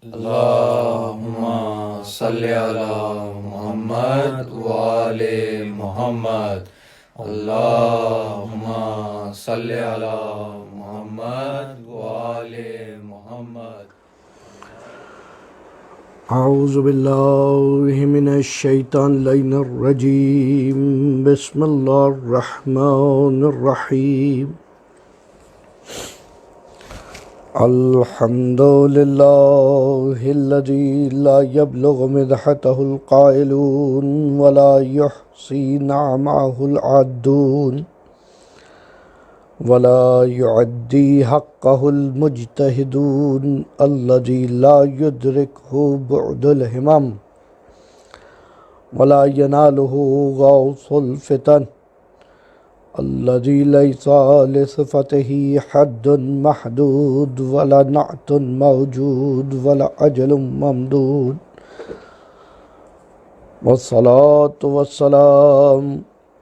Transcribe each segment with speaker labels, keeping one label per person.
Speaker 1: اللہم صلی علی محمد وآل محمد۔ اللہم صلی علی محمد وآل محمد۔
Speaker 2: اعوذ باللہ من الشیطان اللعین الرجیم، بسم اللہ الرحمن الرحیم۔ الحمد للہ الذی لا یبلغ مدحتہ القائلون ولا یحصی نعمہ العادون ولا يعدي حقه المجتهدون الذي لا يدركه بعد الهمم ولا يناله غوص الفتن الذي ليس لصفته حد محدود ولا نعت موجود ولا أجل ممدود، والصلاة والسلام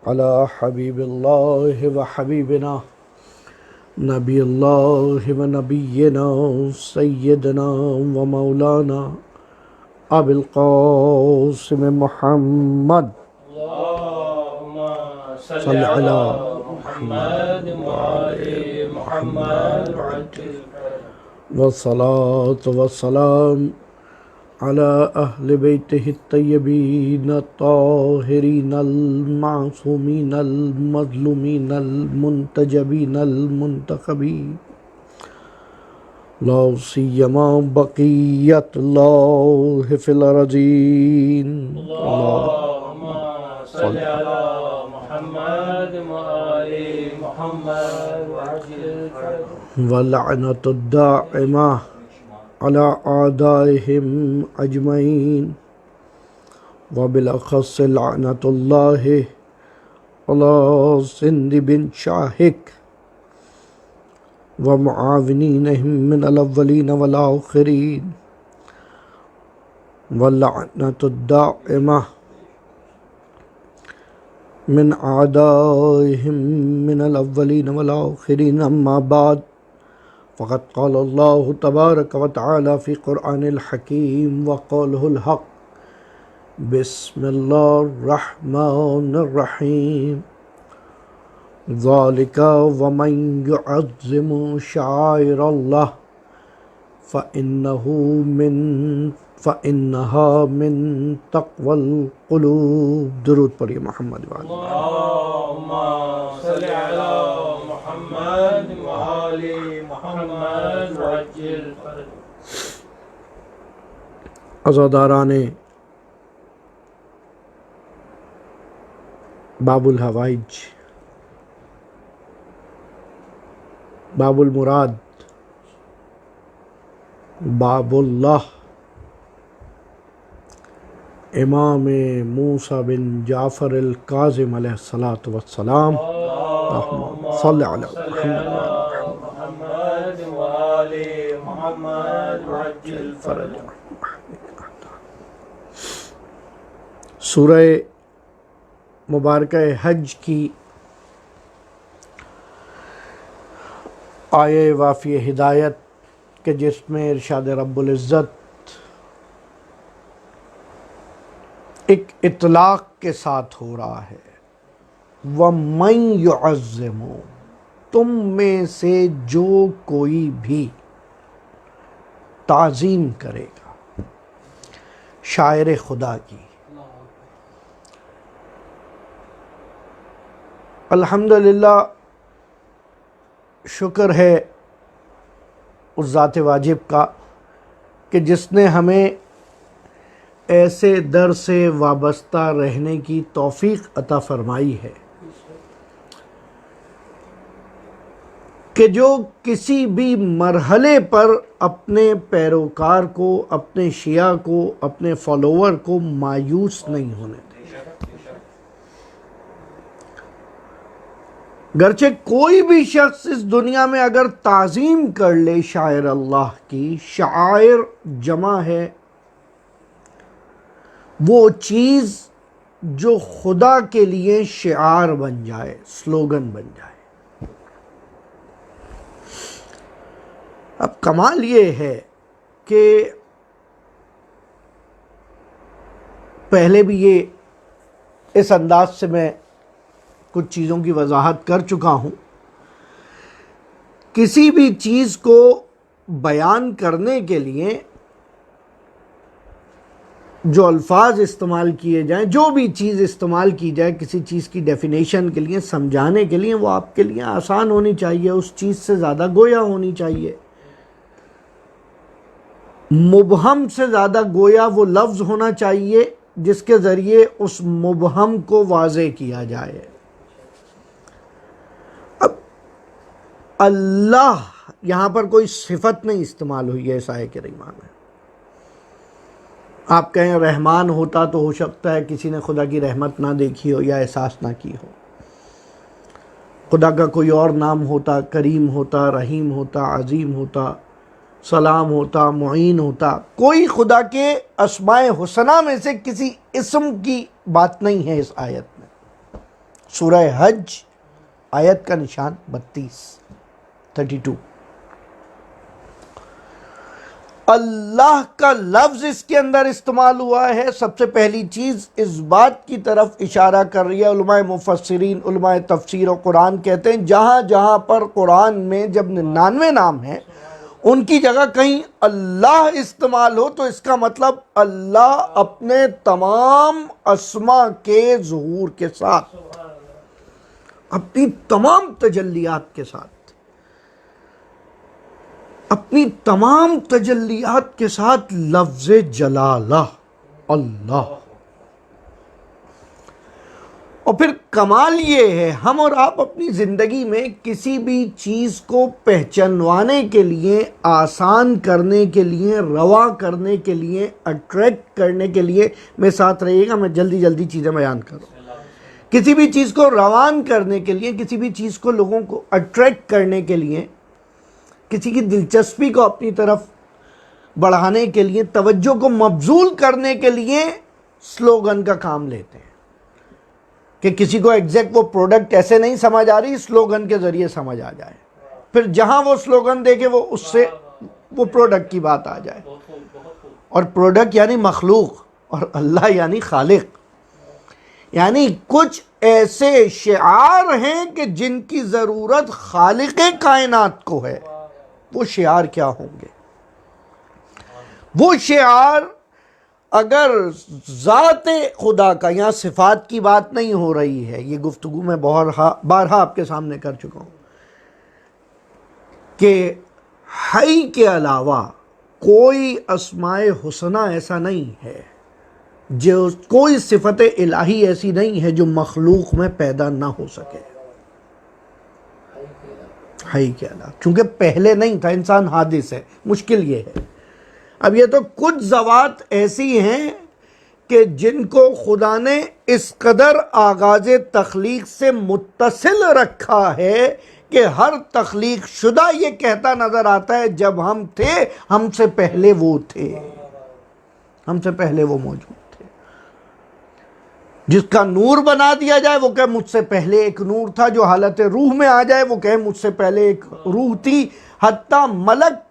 Speaker 2: على حبيب الله وحبيبنا نبی اللہ و نبینا سیدنا و مولانا ابی القاسم محمد
Speaker 1: اللہم
Speaker 2: صلی علی
Speaker 1: محمد وآل محمد
Speaker 2: والصلاة والسلام على أهل بيته الطيبين الطاهرين المعصومين المظلومين المنتجبين المنتخبين، لا سيما بقية الله في الأرضين.
Speaker 1: اللہم صلی علی محمد وآل محمد
Speaker 2: واللعنة الدائمة على أعدائهم أجمعين، وبالأخص لعنة الله على سند بن شاهك ومعاونينهم من الأولين والآخرين، واللعنة الدائمة من أعدائهم من الأولين والآخرين. أما بعد، فقد قال الله تبارك وتعالى في قرآن الحكيم وقوله الحق: بسم الله الرحمن الرحيم، ذلك ومن يعظم شعائر الله فإنها من تقوى القلوب. درود پڑھیے محمد وآلہ.
Speaker 1: اللہم صلی علی محمد وآل محمد وعجل فرج.
Speaker 2: عزاداران باب الحوائج، باب المراد، باب اللہ، امام موسیٰ بن جعفر الکاظم علیہ السلام.
Speaker 1: اللہم
Speaker 2: صلی علی
Speaker 1: صلی
Speaker 2: محمد
Speaker 1: علی محمد وآل محمد وعجل فرج.
Speaker 2: سورہ مبارکہ حج کی آیہ وافی ہدایت کہ جس میں ارشاد رب العزت ایک اطلاق کے ساتھ ہو رہا ہے، وَمَن يُعَظِّمُ، تم میں سے جو کوئی بھی تعظیم کرے گا شاعر خدا کی. الحمدللہ، شکر ہے اس ذات واجب کا کہ جس نے ہمیں ایسے در سے وابستہ رہنے کی توفیق عطا فرمائی ہے کہ جو کسی بھی مرحلے پر اپنے پیروکار کو، اپنے شیعہ کو، اپنے فالوور کو مایوس نہیں ہونے دے. گرچہ کوئی بھی شخص اس دنیا میں اگر تعظیم کر لے شاعر اللہ کی، شعائر جمع ہے وہ چیز جو خدا کے لیے شعار بن جائے، سلوگن بن جائے. اب کمال یہ ہے کہ پہلے بھی یہ اس انداز سے میں کچھ چیزوں کی وضاحت کر چکا ہوں. کسی بھی چیز کو بیان کرنے کے لیے جو الفاظ استعمال کیے جائیں، جو بھی چیز استعمال کی جائے کسی چیز کی ڈیفینیشن کے لیے، سمجھانے کے لیے، وہ آپ کے لیے آسان ہونی چاہیے، اس چیز سے زیادہ گویا ہونی چاہیے. مبہم سے زیادہ گویا وہ لفظ ہونا چاہیے جس کے ذریعے اس مبہم کو واضح کیا جائے. اب اللہ یہاں پر کوئی صفت نہیں استعمال ہوئی ہے اس آیت کریمہ میں. آپ کہیں رحمان ہوتا تو ہو سکتا ہے کسی نے خدا کی رحمت نہ دیکھی ہو یا احساس نہ کی ہو. خدا کا کوئی اور نام ہوتا، کریم ہوتا، رحیم ہوتا، عظیم ہوتا، سلام ہوتا، معین ہوتا. کوئی خدا کے اسماء حسنہ میں سے کسی اسم کی بات نہیں ہے اس آیت میں. سورہ حج آیت کا نشان 32. اللہ کا لفظ اس کے اندر استعمال ہوا ہے. سب سے پہلی چیز اس بات کی طرف اشارہ کر رہی ہے. علماء مفسرین، علماء تفسیر و قرآن کہتے ہیں جہاں جہاں پر قرآن میں جب 99 نام ہیں ان کی جگہ کہیں اللہ استعمال ہو تو اس کا مطلب اللہ اپنے تمام اسما کے ظہور کے ساتھ، اپنی تمام تجلیات کے ساتھ، اپنی تمام تجلیات کے ساتھ لفظ جلالہ اللہ. اور پھر کمال یہ ہے ہم اور آپ اپنی زندگی میں کسی بھی چیز کو پہچانوانے کے لیے، آسان کرنے کے لیے، روا کرنے کے لیے، اٹریکٹ کرنے کے لیے، میں ساتھ رہیے گا، میں جلدی جلدی چیزیں بیان کروں. کسی بھی چیز کو روان کرنے کے لیے، کسی بھی چیز کو لوگوں کو اٹریکٹ کرنے کے لیے، کسی کی دلچسپی کو اپنی طرف بڑھانے کے لیے، توجہ کو مبذول کرنے کے لیے سلوگن کا کام لیتے ہیں کہ کسی کو ایگزیکٹ وہ پروڈکٹ ایسے نہیں سمجھ آ رہی، سلوگن کے ذریعے سمجھ آ جائے. پھر جہاں وہ سلوگن دے کے وہ اس سے وہ پروڈکٹ کی بات آ جائے. اور پروڈکٹ یعنی مخلوق اور اللہ یعنی خالق. یعنی کچھ ایسے شعار ہیں کہ جن کی ضرورت خالق کائنات کو ہے. وہ شعار کیا ہوں گے؟ وہ شعار اگر ذات خدا کا، یہاں صفات کی بات نہیں ہو رہی ہے، یہ گفتگو میں بارہا آپ کے سامنے کر چکا ہوں کہ حی کے علاوہ کوئی اسماء حسنہ ایسا نہیں ہے، جو کوئی صفت الہی ایسی نہیں ہے جو مخلوق میں پیدا نہ ہو سکے. حی کے علاوہ، چونکہ پہلے نہیں تھا، انسان حادث ہے، مشکل یہ ہے. اب یہ تو کچھ ذوات ایسی ہیں کہ جن کو خدا نے اس قدر آغاز تخلیق سے متصل رکھا ہے کہ ہر تخلیق شدہ یہ کہتا نظر آتا ہے جب ہم تھے، ہم سے پہلے وہ تھے، ہم سے پہلے وہ موجود تھے. جس کا نور بنا دیا جائے وہ کہے مجھ سے پہلے ایک نور تھا. جو حالت روح میں آ جائے وہ کہے مجھ سے پہلے ایک روح تھی. حتیٰ ملک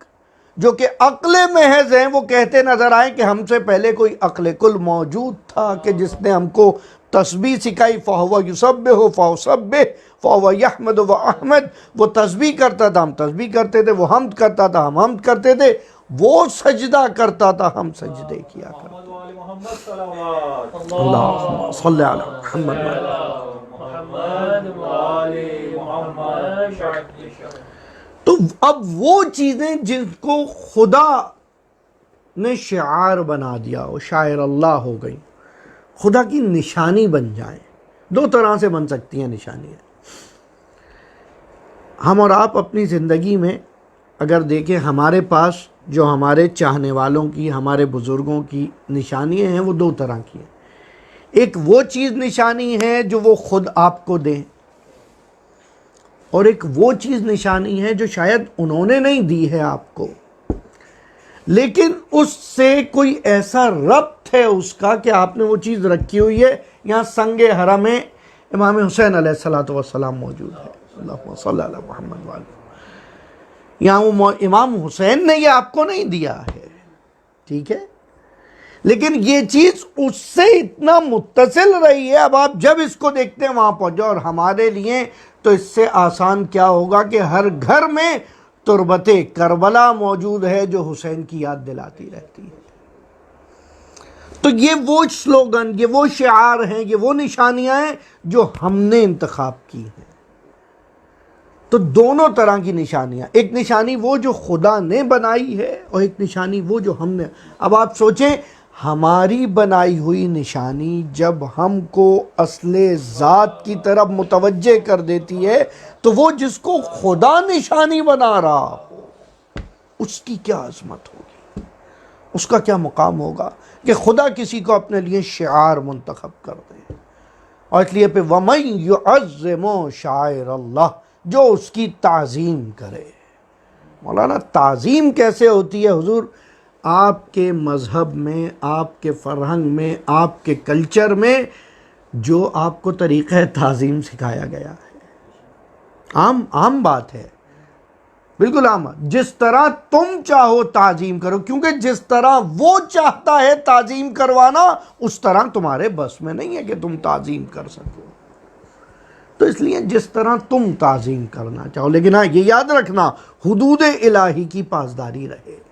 Speaker 2: جو کہ عقل محض ہیں وہ کہتے نظر آئے کہ ہم سے پہلے کوئی عقل کل موجود تھا کہ جس نے ہم کو تسبیح سکھائی. فَهُوَ يُسَبِّحُ فَأُسَبِّحُ فَهُوَ يَحْمَدُ وَأَحْمَدُ. وہ تسبیح کرتا تھا، ہم تسبیح کرتے تھے. وہ حمد کرتا تھا، ہم حمد کرتے تھے. وہ سجدہ کرتا تھا، ہم سجدے کیا کرتے تھے. اللہم صلی علی محمد. تو اب وہ چیزیں جن کو خدا نے شعار بنا دیا، وہ شاعر اللہ ہو گئی، خدا کی نشانی بن جائیں. دو طرح سے بن سکتی ہیں نشانیاں. ہم اور آپ اپنی زندگی میں اگر دیکھیں، ہمارے پاس جو ہمارے چاہنے والوں کی، ہمارے بزرگوں کی نشانیاں ہیں وہ دو طرح کی ہیں. ایک وہ چیز نشانی ہے جو وہ خود آپ کو دیں، اور ایک وہ چیز نشانی ہے جو شاید انہوں نے نہیں دی ہے آپ کو، لیکن اس سے کوئی ایسا ربط ہے اس کا کہ آپ نے وہ چیز رکھی ہوئی ہے. یہاں سنگ حرم میں امام حسین علیہ السلام موجود ہے. اللہم صلی علی محمد وآلہ. یہاں وہ امام حسین نے یہ آپ کو نہیں دیا ہے، ٹھیک ہے، لیکن یہ چیز اس سے اتنا متصل رہی ہے، اب آپ جب اس کو دیکھتے ہیں وہاں پہنچ جاؤ. اور ہمارے لیے تو اس سے آسان کیا ہوگا کہ ہر گھر میں تربت کربلا موجود ہے جو حسین کی یاد دلاتی رہتی ہے. تو یہ وہ سلوگن، یہ وہ شعار ہیں، یہ وہ نشانیاں ہیں جو ہم نے انتخاب کی ہیں. تو دونوں طرح کی نشانیاں، ایک نشانی وہ جو خدا نے بنائی ہے اور ایک نشانی وہ جو ہم نے. اب آپ سوچیں، ہماری بنائی ہوئی نشانی جب ہم کو اصل ذات کی طرف متوجہ کر دیتی ہے تو وہ جس کو خدا نشانی بنا رہا ہو اس کی کیا عظمت ہوگی، اس کا کیا مقام ہوگا کہ خدا کسی کو اپنے لیے شعار منتخب کر دے. اور اس لیے پہ وَمَن يُعَظِّمُ شَعَائِرَ اللَّهِ، جو اس کی تعظیم کرے. مولانا تعظیم کیسے ہوتی ہے حضور؟ آپ کے مذہب میں، آپ کے فرہنگ میں، آپ کے کلچر میں جو آپ کو طریقہ تعظیم سکھایا گیا ہے، عام بات ہے، بالکل عام بات. جس طرح تم چاہو تعظیم کرو، کیونکہ جس طرح وہ چاہتا ہے تعظیم کروانا اس طرح تمہارے بس میں نہیں ہے کہ تم تعظیم کر سکو. تو اس لیے جس طرح تم تعظیم کرنا چاہو، لیکن ہاں یہ یاد رکھنا حدود الہی کی پاسداری رہے.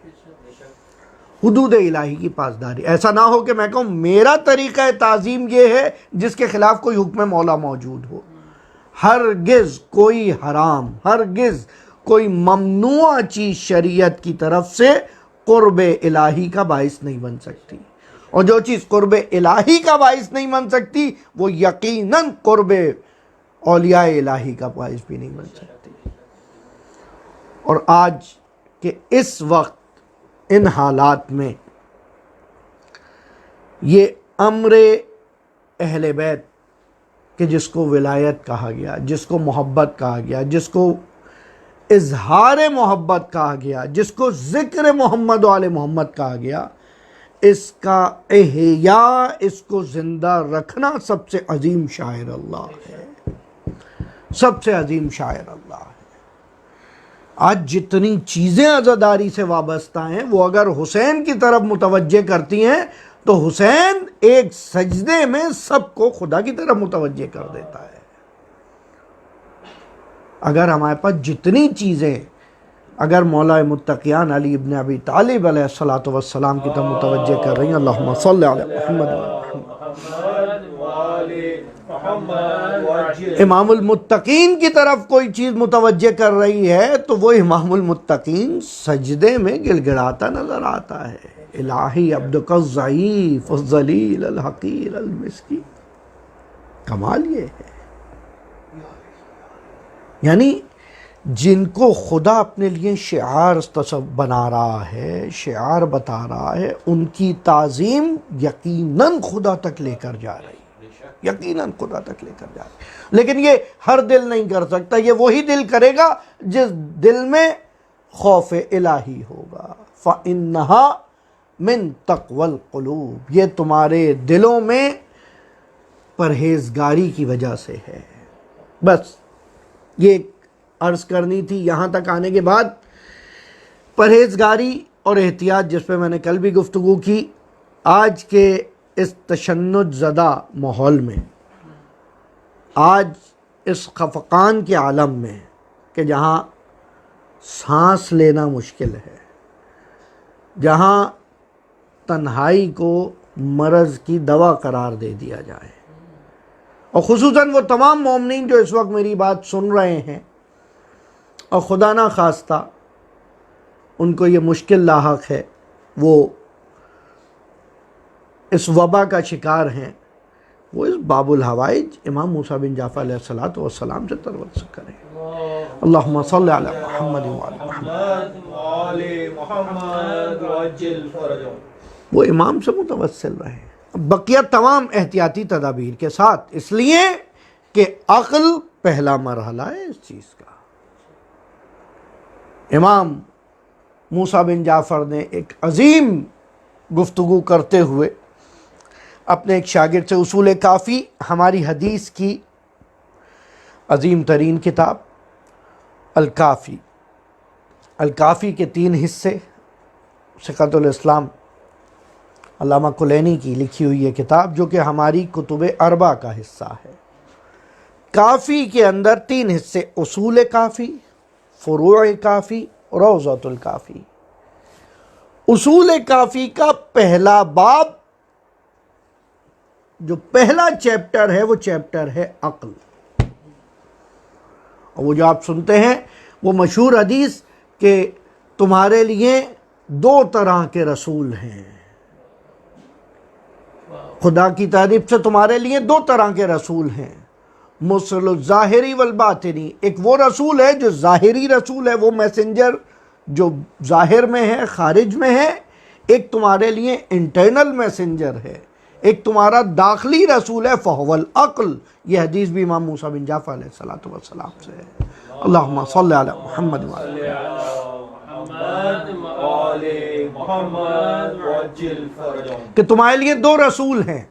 Speaker 2: حدود الہی کی پاسداری. ایسا نہ ہو کہ میں کہوں میرا طریقہ تعظیم یہ ہے جس کے خلاف کوئی حکم مولا موجود ہو. ہرگز کوئی حرام، ہرگز کوئی ممنوع چیز شریعت کی طرف سے قرب الہی کا باعث نہیں بن سکتی. اور جو چیز قرب الہی کا باعث نہیں بن سکتی وہ یقیناً قرب اولیاء الہی کا باعث بھی نہیں بن سکتی. اور آج کے اس وقت ان حالات میں یہ امر اہل بیت کہ جس کو ولایت کہا گیا، جس کو محبت کہا گیا، جس کو اظہار محبت کہا گیا، جس کو ذکر محمد و آل محمد کہا گیا، اس کا احیاء، اس کو زندہ رکھنا سب سے عظیم شاعر اللہ ہے. سب سے عظیم شاعر اللہ ہے. آج جتنی چیزیں عزاداری سے وابستہ ہیں وہ اگر حسین کی طرف متوجہ کرتی ہیں تو حسین ایک سجدے میں سب کو خدا کی طرف متوجہ کر دیتا ہے. اگر ہمارے پاس جتنی چیزیں اگر مولا متقیان علی ابن ابی طالب علیہ السلام کی طرف متوجہ کر رہی ہیں، اللہم صلی علی محمد امام المتقین کی طرف کوئی چیز متوجہ کر رہی ہے تو وہ امام المتقین سجدے میں گڑ گڑاتا نظر آتا ہے. الہی عبدک الضعیف الذلیل الحقیر المسکین. کمال یہ ہے، یعنی جن کو خدا اپنے لیے شعار بنا رہا ہے، شعار بتا رہا ہے، ان کی تعظیم یقیناً خدا تک لے کر جا رہی ہے، یقیناً خدا تک لے کر جا رہی ہے. لیکن یہ ہر دل نہیں کر سکتا. یہ وہی دل کرے گا جس دل میں خوف الہی ہوگا. فَإِنَّهَا مِن تَقْوَى الْقُلُوبِ، یہ تمہارے دلوں میں پرہیزگاری کی وجہ سے ہے. بس یہ عرض کرنی تھی. یہاں تک آنے کے بعد پرہیزگاری اور احتیاط جس پہ میں نے کل بھی گفتگو کی، آج کے اس تشنج زدہ ماحول میں، آج اس خفقان کے عالم میں کہ جہاں سانس لینا مشکل ہے، جہاں تنہائی کو مرض کی دوا قرار دے دیا جائے، اور خصوصاً وہ تمام مومنین جو اس وقت میری بات سن رہے ہیں اور خدا نہ خواستہ ان کو یہ مشکل لاحق ہے، وہ اس وبا کا شکار ہیں، وہ اس باب الحوائج امام موسیٰ بن جعفر علیہ السلام سے تروت کریں. اللہم صلی علی محمد وہ امام سے متوسل رہے. بقیہ تمام احتیاطی تدابیر کے ساتھ، اس لیے کہ عقل پہلا مرحلہ ہے اس چیز کا. امام موسیٰ بن جعفر نے ایک عظیم گفتگو کرتے ہوئے اپنے ایک شاگرد سے، اصول کافی ہماری حدیث کی عظیم ترین کتاب الکافی، الکافی کے 3 حصے، ثقۃ الاسلام، علامہ کلینی کی لکھی ہوئی یہ کتاب، جو کہ ہماری کتب اربع کا حصہ ہے۔ کافی کے اندر 3 حصے: اصول کافی، فروع کافی، روضۃ الکافی۔ اصول کافی کا پہلا باب، جو پہلا چیپٹر ہے، وہ چیپٹر ہے عقل۔ اور وہ جو آپ سنتے ہیں وہ مشہور حدیث کہ تمہارے لیے 2 طرح کے رسول ہیں، خدا کی تعریف سے تمہارے لیے 2 طرح کے رسول ہیں، مرسل الظاہری والباطنی۔ ایک وہ رسول ہے جو ظاہری رسول ہے، وہ میسنجر جو ظاہر میں ہے، خارج میں ہے۔ ایک تمہارے لیے انٹرنل میسنجر ہے، ایک تمہارا داخلی رسول ہے، فہو العقل۔ یہ حدیث بھی امام موسیٰ بن جعفر علیہ السلام سے ہے۔ اللہم صلی علی محمد وعلی
Speaker 1: محمد وعجل فرجهم۔
Speaker 2: کہ تمہارے لیے 2 رسول ہیں،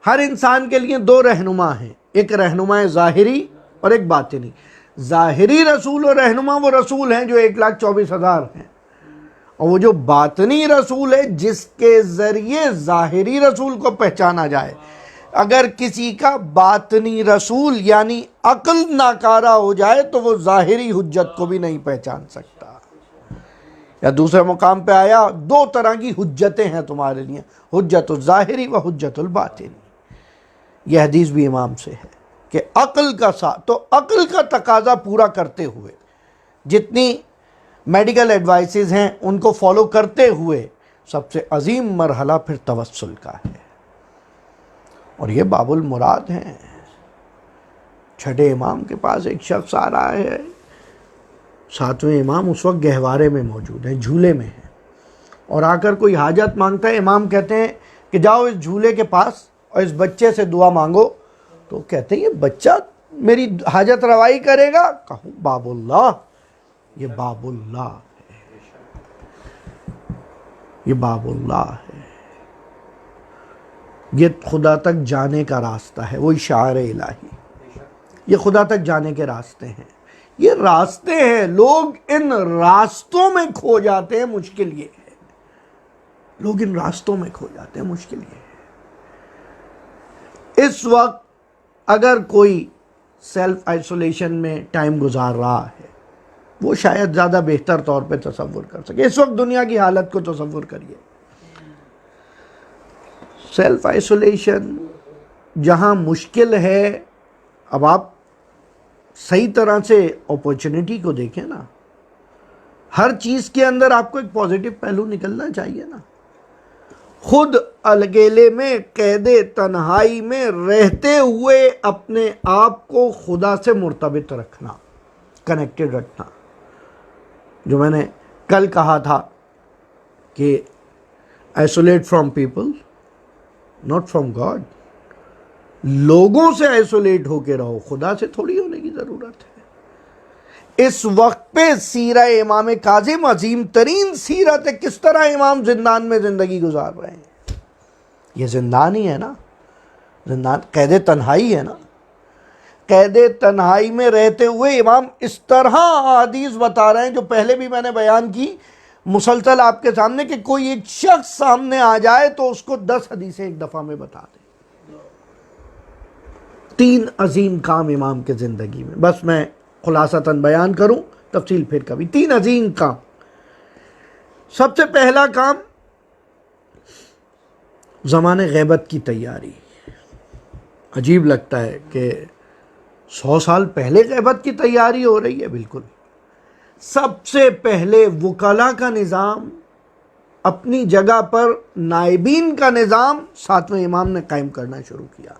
Speaker 2: ہر انسان کے لیے 2 رہنما ہیں، ایک رہنما ظاہری اور ایک باطنی۔ ظاہری رسول اور رہنما وہ رسول ہیں جو 1,24,000 ہیں، اور وہ جو باطنی رسول ہے جس کے ذریعے ظاہری رسول کو پہچانا جائے۔ اگر کسی کا باطنی رسول یعنی عقل ناکارہ ہو جائے تو وہ ظاہری حجت کو بھی نہیں پہچان سکتا۔ یا دوسرے مقام پہ آیا 2 طرح کی حجتیں ہیں تمہارے لیے، حجت الظاہری و حجت الباطنی۔ یہ حدیث بھی امام سے ہے کہ عقل کا ساتھ، تو عقل کا تقاضا پورا کرتے ہوئے جتنی میڈیکل ایڈوائسز ہیں ان کو فالو کرتے ہوئے سب سے عظیم مرحلہ پھر توسل کا ہے، اور یہ باب المراد ہیں۔ 6 امام کے پاس ایک شخص آ رہا ہے، 7ویں امام اس وقت گہوارے میں موجود ہیں، جھولے میں ہیں، اور آ کر کوئی حاجت مانگتا ہے۔ امام کہتے ہیں کہ جاؤ اس جھولے کے پاس اور اس بچے سے دعا مانگو۔ تو کہتے ہیں یہ بچہ میری حاجت روائی کرے گا؟ کہوں باب اللہ، یہ باب اللہ ہے، یہ باب اللہ ہے، یہ خدا تک جانے کا راستہ ہے، وہی شعائر الہی، یہ خدا تک جانے کے راستے ہیں، یہ راستے ہیں۔ لوگ ان راستوں میں کھو جاتے ہیں، مشکل یہ ہے، لوگ ان راستوں میں کھو جاتے ہیں، مشکل یہ ہے۔ اس وقت اگر کوئی سیلف آئسولیشن میں ٹائم گزار رہا ہے، وہ شاید زیادہ بہتر طور پہ تصور کر سکے۔ اس وقت دنیا کی حالت کو تصور کریے، سیلف آئسولیشن جہاں مشکل ہے۔ اب آپ صحیح طرح سے اپورچونٹی کو دیکھیں نا، ہر چیز کے اندر آپ کو ایک پازیٹو پہلو نکلنا چاہیے نا۔ خود اکیلے میں قید تنہائی میں رہتے ہوئے اپنے آپ کو خدا سے مرتبط رکھنا، کنیکٹڈ رکھنا، جو میں نے کل کہا تھا کہ isolate from people not from God. لوگوں سے آئسولیٹ ہو کے رہو، خدا سے تھوڑی ہونے کی ضرورت ہے۔ اس وقت پہ سیرہ امام کاظم عظیم ترین سیرت ہے، کس طرح امام زندان میں زندگی گزار رہے ہیں۔ یہ زندان ہی ہے نا، زندان قید تنہائی ہے نا۔ قید تنہائی میں رہتے ہوئے امام اس طرح حدیث بتا رہے ہیں جو پہلے بھی میں نے بیان کی مسلسل آپ کے سامنے، کہ کوئی ایک شخص سامنے آ جائے تو اس کو 10 حدیثیں ایک دفعہ میں بتا دے۔ 3 عظیم کام امام کے زندگی میں، بس میں خلاصتاً بیان کروں، تفصیل پھر کبھی۔ 3 عظیم کام۔ سب سے پہلا کام زمان غیبت کی تیاری۔ عجیب لگتا ہے کہ 100 سال پہلے غیبت کی تیاری ہو رہی ہے۔ بالکل، سب سے پہلے وکلاء کا نظام، اپنی جگہ پر نائبین کا نظام 7ویں امام نے قائم کرنا شروع کیا،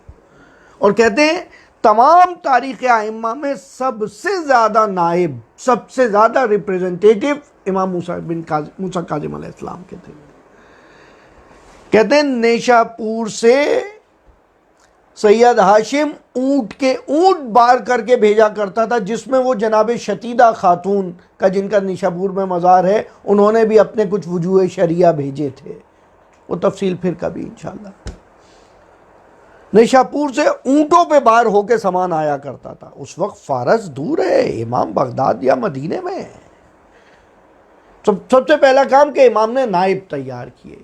Speaker 2: اور کہتے ہیں تمام تاریخ ائمہ میں سب سے زیادہ نائب، سب سے زیادہ ریپریزنٹیٹو امام موسیٰ کاظم علیہ السلام کے تھے۔ کہتے ہیں نیشا پور سے سید ہاشم اونٹ بار کر کے بھیجا کرتا تھا، جس میں وہ جناب شتیدہ خاتون کا، جن کا نیشاپور میں مزار ہے، انہوں نے بھی اپنے کچھ وجوہ شریعہ بھیجے تھے، وہ تفصیل پھر کبھی انشاءاللہ۔ نیشاپور سے اونٹوں پہ بار ہو کے سامان آیا کرتا تھا۔ اس وقت فارس دور ہے، امام بغداد یا مدینے میں ہے۔ سب سے پہلا کام کہ امام نے نائب تیار کیے،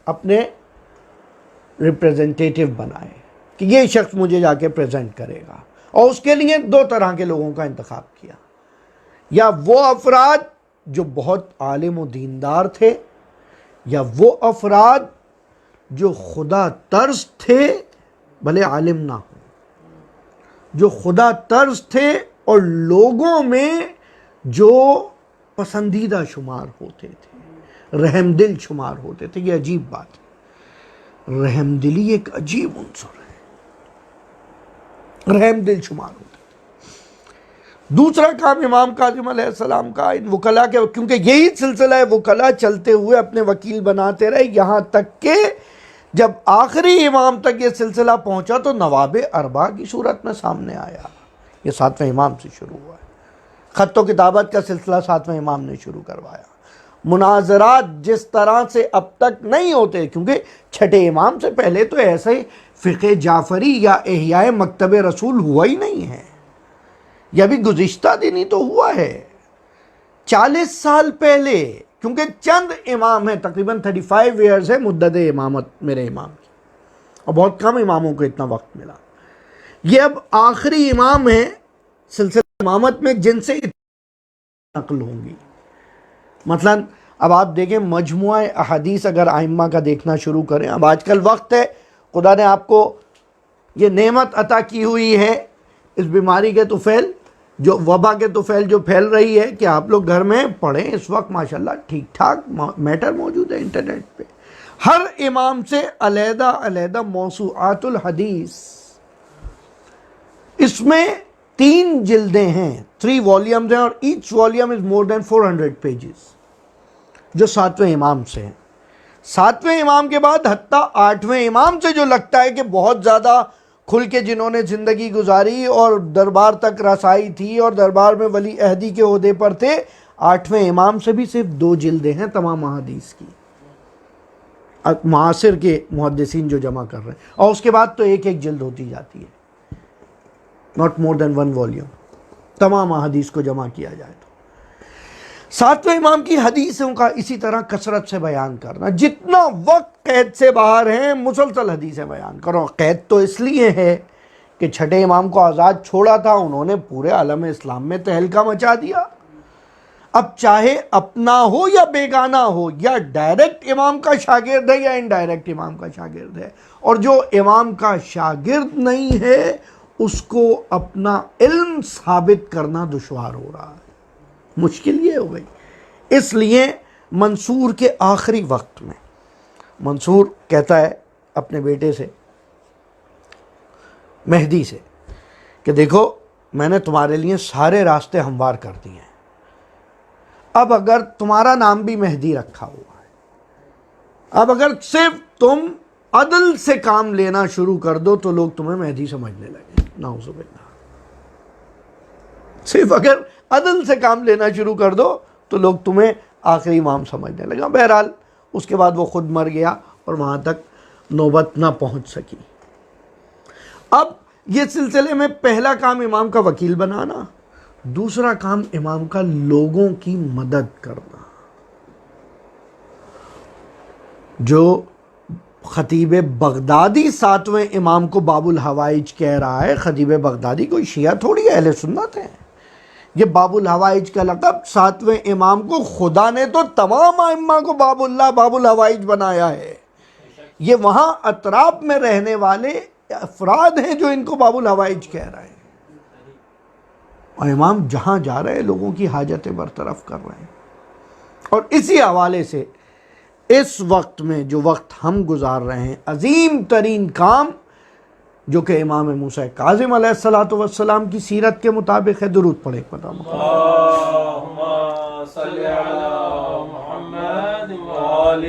Speaker 2: اپنے ریپریزنٹیٹیو بنائے کہ یہ شخص مجھے جا کے پریزنٹ کرے گا، اور اس کے لیے دو طرح کے لوگوں کا انتخاب کیا، یا وہ افراد جو بہت عالم و دیندار تھے، یا وہ افراد جو خدا ترس تھے بھلے عالم نہ ہوں، جو خدا ترس تھے اور لوگوں میں جو پسندیدہ شمار ہوتے تھے، رحم دل شمار ہوتے تھے۔ یہ عجیب بات ہے، رحم دلی ایک عجیب عنصر ہے، رحم دل شمار ہوتے تھے۔ دوسرا کام امام کاظم علیہ السلام کا ان وکلاء کے، کیونکہ یہی سلسلہ ہے وکلاء چلتے ہوئے اپنے وکیل بناتے رہے، یہاں تک کہ جب آخری امام تک یہ سلسلہ پہنچا تو نواب اربعہ کی صورت میں سامنے آیا۔ یہ 7ویں امام سے شروع ہوا ہے، خط و کتابت کا سلسلہ 7ویں امام نے شروع کروایا۔ مناظرات جس طرح سے اب تک نہیں ہوتے، کیونکہ 6 امام سے پہلے تو ایسے فقہ جعفری یا احیاء مکتب رسول ہوا ہی نہیں ہے، یہ بھی گزشتہ دن ہی تو ہوا ہے، 40 سال پہلے، کیونکہ چند امام ہیں، تقریباً 35 ایئرز ہے مدت امامت میرے امام کی، اور بہت کم اماموں کو اتنا وقت ملا۔ یہ اب آخری امام ہیں سلسلہ امامت میں جن سے نقل ہوں گی۔ مثلا اب آپ دیکھیں مجموعہ احادیث اگر ائمہ کا دیکھنا شروع کریں، اب آج کل وقت ہے، خدا نے آپ کو یہ نعمت عطا کی ہوئی ہے اس بیماری کے طفیل، جو وبا کے طفیل جو پھیل رہی ہے، کہ آپ لوگ گھر میں پڑھیں۔ اس وقت ماشاءاللہ ٹھیک ٹھاک میٹر موجود ہے انٹرنیٹ پہ، ہر امام سے علیحدہ علیحدہ موسوعات الحدیث، اس میں 3 جلدیں ہیں، 3 والیومز ہیں، اور each volume is more than 400 pages, جو 7ویں امام سے ہیں۔ 7ویں امام کے بعد حتیٰ 8ویں امام سے جو لگتا ہے کہ بہت زیادہ کھل کے جنہوں نے زندگی گزاری اور دربار تک رسائی تھی اور دربار میں ولی عہدی کے عہدے پر تھے، 8ویں امام سے بھی صرف 2 جلدیں ہیں تمام احادیث کی، معاصر کے محدثین جو جمع کر رہے ہیں، اور اس کے بعد تو ایک ایک جلد ہوتی جاتی ہے، not more than 1 volume، تمام احادیث کو جمع کیا جائے تو۔ 7ویں امام کی حدیثوں کا اسی طرح کثرت سے بیان کرنا، جتنا وقت قید سے باہر ہیں مسلسل حدیثیں بیان کرو۔ قید تو اس لیے ہے کہ 6 امام کو آزاد چھوڑا تھا، انہوں نے پورے عالم اسلام میں تہلکہ مچا دیا۔ اب چاہے اپنا ہو یا بیگانہ ہو، یا ڈائریکٹ امام کا شاگرد ہے یا انڈائریکٹ امام کا شاگرد ہے، اور جو امام کا شاگرد نہیں ہے اس کو اپنا علم ثابت کرنا دشوار ہو رہا ہے، مشکل یہ ہو گئی۔ اس لیے منصور کے آخری وقت میں منصور کہتا ہے اپنے بیٹے سے، مہدی سے، کہ دیکھو میں نے تمہارے لیے سارے راستے ہموار کر دیے ہیں، اب اگر تمہارا نام بھی مہدی رکھا ہوا ہے، اب اگر صرف تم عدل سے کام لینا شروع کر دو تو لوگ تمہیں مہدی سمجھنے لگے، نعوذ باللہ۔ صرف اگر عدل سے کام لینا شروع کر دو تو لوگ تمہیں آخری امام سمجھنے لگا۔ بہرحال اس کے بعد وہ خود مر گیا اور وہاں تک نوبت نہ پہنچ سکی۔ اب یہ سلسلے میں پہلا کام امام کا وکیل بنانا، دوسرا کام امام کا لوگوں کی مدد کرنا۔ جو خطیب بغدادی 7ویں امام کو باب الحوائج کہہ رہا ہے، خطیب بغدادی کوئی شیعہ تھوڑی ہے، اہل سنت ہے۔ یہ باب الحوائج کا لقب 7ویں امام کو خدا نے تو تمام ائمہ کو باب اللہ باب الحوائج بنایا ہے، یہ وہاں اطراف میں رہنے والے افراد ہیں جو ان کو باب الحوائج کہہ رہے ہیں، اور امام جہاں جا رہے ہیں لوگوں کی حاجتیں برطرف کر رہے ہیں۔ اور اسی حوالے سے اس وقت میں جو وقت ہم گزار رہے ہیں، عظیم ترین کام جو کہ امام موسیٰ کاظم علیہ السلام کی سیرت کے مطابق ہے، درود پڑھیں ایک مرتبہ۔
Speaker 1: اللہم صلی علی محمد وآل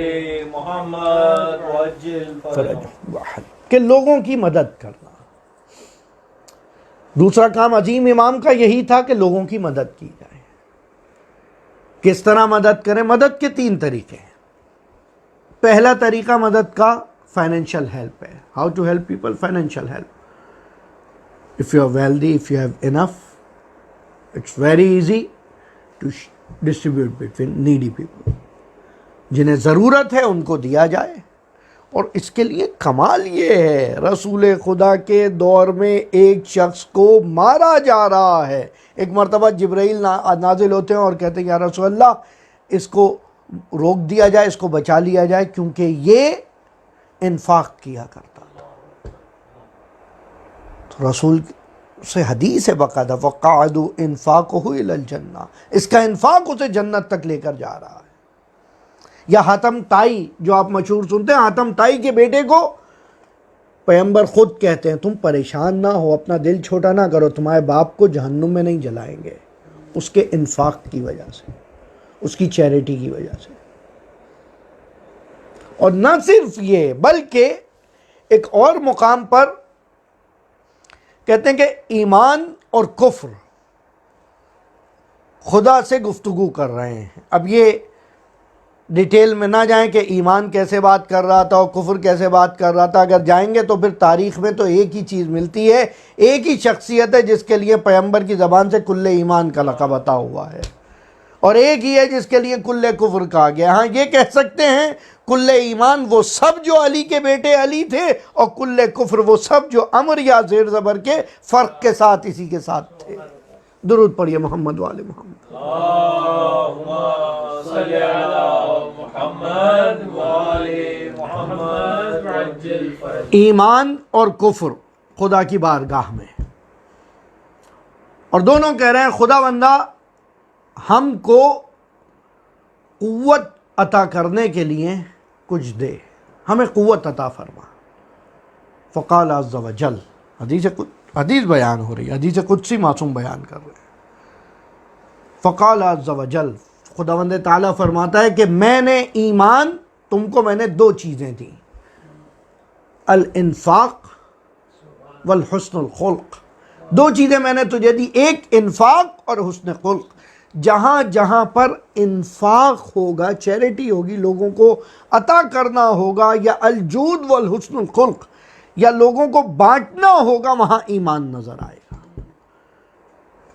Speaker 1: محمد وعجل فرجہ،
Speaker 2: کہ لوگوں کی مدد کرنا۔ دوسرا کام عظیم امام کا یہی تھا کہ لوگوں کی مدد کی جائے۔ کس طرح مدد کریں؟ مدد کے 3 طریقے ہیں۔ پہلا طریقہ مدد کا فائنینشیل ہیلپ ہے۔ How to help people? Financial help. If you are wealthy, if you have enough, it's very easy to distribute between needy people. جنہیں ضرورت ہے ان کو دیا جائے، اور اس کے لیے کمال یہ ہے رسول خدا کے دور میں ایک شخص کو مارا جا رہا ہے، ایک مرتبہ جبرائیل نازل ہوتے ہیں اور کہتے ہیں یا رسول اللہ اس کو روک دیا جائے، اس کو بچا لیا جائے، کیونکہ یہ انفاق کیا کرتا تھا۔ تو رسول سے حدیث ہے باقاعدہ وَقَعَدُ إِنفَاقُهُ إِلَى الْجَنَّةِ، اس کا انفاق اسے جنت تک لے کر جا رہا ہے۔ یا حاتم طائی جو آپ مشہور سنتے ہیں، حاتم طائی کے بیٹے کو پیغمبر خود کہتے ہیں تم پریشان نہ ہو، اپنا دل چھوٹا نہ کرو، تمہارے باپ کو جہنم میں نہیں جلائیں گے، اس کے انفاق کی وجہ سے، اس کی چیریٹی کی وجہ سے۔ اور نہ صرف یہ بلکہ ایک اور مقام پر کہتے ہیں کہ ایمان اور کفر خدا سے گفتگو کر رہے ہیں۔ اب یہ ڈیٹیل میں نہ جائیں کہ ایمان کیسے بات کر رہا تھا اور کفر کیسے بات کر رہا تھا، اگر جائیں گے تو پھر تاریخ میں تو ایک ہی چیز ملتی ہے، ایک ہی شخصیت ہے جس کے لیے پیغمبر کی زبان سے کل ایمان کا لقب عطا ہوا ہے، اور ایک ہی ہے جس کے لیے کل کفر کہا گیا۔ ہاں یہ کہہ سکتے ہیں کل ایمان وہ سب جو علی کے بیٹے علی تھے، اور کل کفر وہ سب جو امر یا زیر زبر کے فرق کے ساتھ اسی کے ساتھ تھے۔ درود پڑھیے محمد والے محمد۔
Speaker 1: اللہم صلی علی محمد وآل محمد وعجل فرج۔
Speaker 2: ایمان اور کفر خدا کی بارگاہ میں، اور دونوں کہہ رہے ہیں خدا بندہ ہم کو قوت عطا کرنے کے لیے کچھ دے، ہمیں قوت عطا فرما۔ فقال عز وجل، حدیث بیان ہو رہی ہے، حدیث قدسی معصوم بیان کر رہے ہیں۔ فقال عز وجل، خداوند تعالیٰ فرماتا ہے کہ میں نے ایمان، تم کو میں نے دو چیزیں دیں، الانفاق والحسن الخلق، دو چیزیں میں نے تجھے دی، ایک انفاق اور حسن خلق۔ جہاں جہاں پر انفاق ہوگا، چیریٹی ہوگی، لوگوں کو عطا کرنا ہوگا، یا الجود والحسن الخلق، یا لوگوں کو بانٹنا ہوگا، وہاں ایمان نظر آئے گا،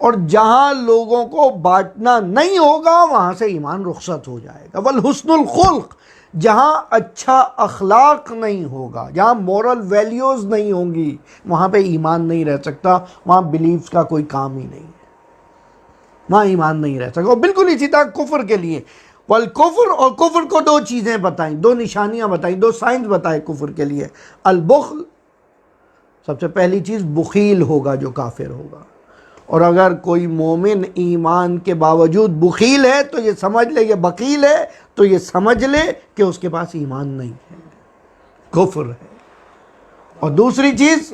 Speaker 2: اور جہاں لوگوں کو بانٹنا نہیں ہوگا وہاں سے ایمان رخصت ہو جائے گا۔ والحسن الخلق، جہاں اچھا اخلاق نہیں ہوگا، جہاں مورل ویلیوز نہیں ہوں گی، وہاں پہ ایمان نہیں رہ سکتا، وہاں بلیفز کا کوئی کام ہی نہیں ہے، وہاں ایمان نہیں رہ سکتا۔ اور بالکل اسی طرح کفر کے لیے، والکفر، اور کفر کو دو چیزیں بتائیں، دو نشانیاں بتائیں، دو سائنز بتائیں کفر کے لیے۔ البخل، سب سے پہلی چیز بخیل ہوگا جو کافر ہوگا، اور اگر کوئی مومن ایمان کے باوجود بخیل ہے تو یہ سمجھ لے، یہ بخیل ہے تو یہ سمجھ لے کہ اس کے پاس ایمان نہیں ہے، کفر ہے۔ اور دوسری چیز،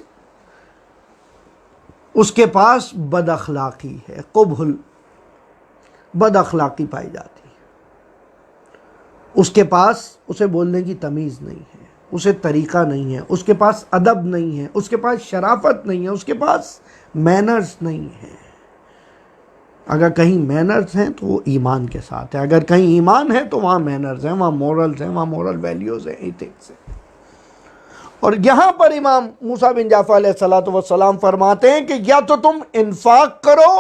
Speaker 2: اس کے پاس بد اخلاقی ہے، قبح، بد اخلاقی پائی جاتی ہے، اس کے پاس اسے بولنے کی تمیز نہیں ہے، اسے طریقہ نہیں ہے، اس کے پاس ادب نہیں ہے، اس کے پاس شرافت نہیں ہے، اس کے پاس مینرز نہیں ہیں۔ اگر کہیں مینرز ہیں تو وہ ایمان کے ساتھ ہے، اگر کہیں ایمان ہے تو وہاں مینرز ہیں، وہاں مورلز ہیں، وہاں مورل ویلیوز ہیں، ایتھکس ہیں۔ اور یہاں پر امام موسیٰ بن جعفر علیہ السلام فرماتے ہیں کہ یا تو تم انفاق کرو،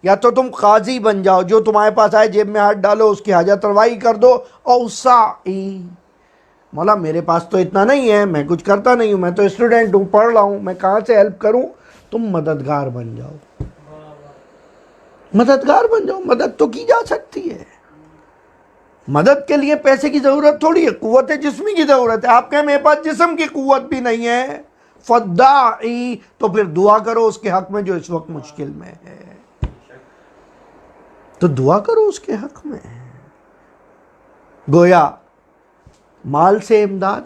Speaker 2: یا تو تم قاضی بن جاؤ، جو تمہارے پاس آئے جیب میں ہاتھ ڈالو، اس کی حاجت روائی کر دو۔ اوساعی، مولا میرے پاس تو اتنا نہیں ہے، میں کچھ کرتا نہیں ہوں، میں تو اسٹوڈنٹ ہوں، پڑھ رہا ہوں، میں کہاں سے ہیلپ کروں؟ تم مددگار بن جاؤ، مددگار بن جاؤ، مدد تو کی جا سکتی ہے۔ مدد کے لیے پیسے کی ضرورت تھوڑی ہے، قوت جسمی کی ضرورت ہے۔ آپ کہیں میرے پاس جسم کی قوت بھی نہیں ہے، فداعی، تو پھر دعا کرو اس کے حق میں جو اس وقت مشکل میں ہے، تو دعا کرو اس کے حق میں۔ گویا مال سے امداد،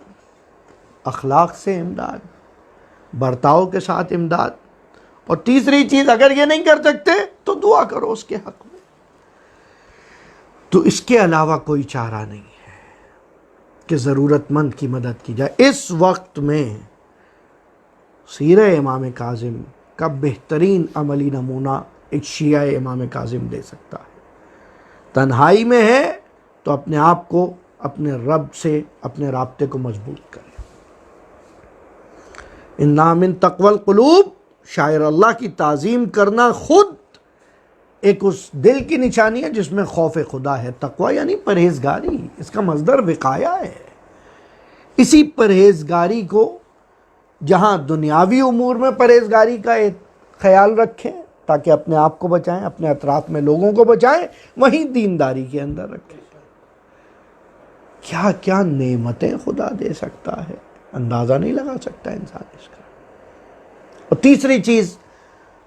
Speaker 2: اخلاق سے امداد، برتاؤ کے ساتھ امداد، اور تیسری چیز اگر یہ نہیں کر سکتے تو دعا کرو اس کے حق میں۔ تو اس کے علاوہ کوئی چارہ نہیں ہے کہ ضرورت مند کی مدد کی جائے۔ اس وقت میں سیرہ امام کاظم کا بہترین عملی نمونہ ایک شیعہ امام کاظم دے سکتا ہے۔ تنہائی میں ہے تو اپنے آپ کو اپنے رب سے، اپنے رابطے کو مضبوط کرے۔ اِنَّا مِن تقوی القلوب، شاعر اللہ کی تعظیم کرنا خود ایک اس دل کی نشانی ہے جس میں خوف خدا ہے۔ تقوی یعنی پرہیزگاری، اس کا مصدر وقایہ ہے، اسی پرہیزگاری کو جہاں دنیاوی امور میں پرہیزگاری کا خیال رکھیں تاکہ اپنے آپ کو بچائیں، اپنے اطراف میں لوگوں کو بچائیں، وہیں دینداری کے اندر رکھیں۔ کیا کیا نعمتیں خدا دے سکتا ہے، اندازہ نہیں لگا سکتا انسان اس کا۔ اور تیسری چیز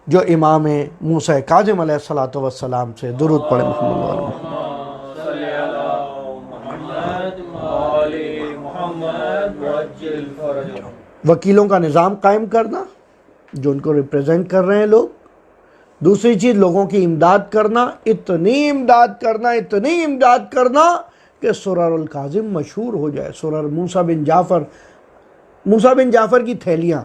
Speaker 2: جو امام موسیٰ کاظم علیہ الصلوۃ والسلام سے درود پڑھیں، محمد وعلی محمد۔
Speaker 1: صلی علی محمد وعلی محمد وعجل فرجہ۔
Speaker 2: وکیلوں کا نظام قائم کرنا جو ان کو ریپریزنٹ کر رہے ہیں لوگ۔ دوسری چیز لوگوں کی امداد کرنا، اتنی امداد کرنا کہ سرر الکاظم مشہور ہو جائے، سرر موسیٰ بن جعفر کی تھیلیاں،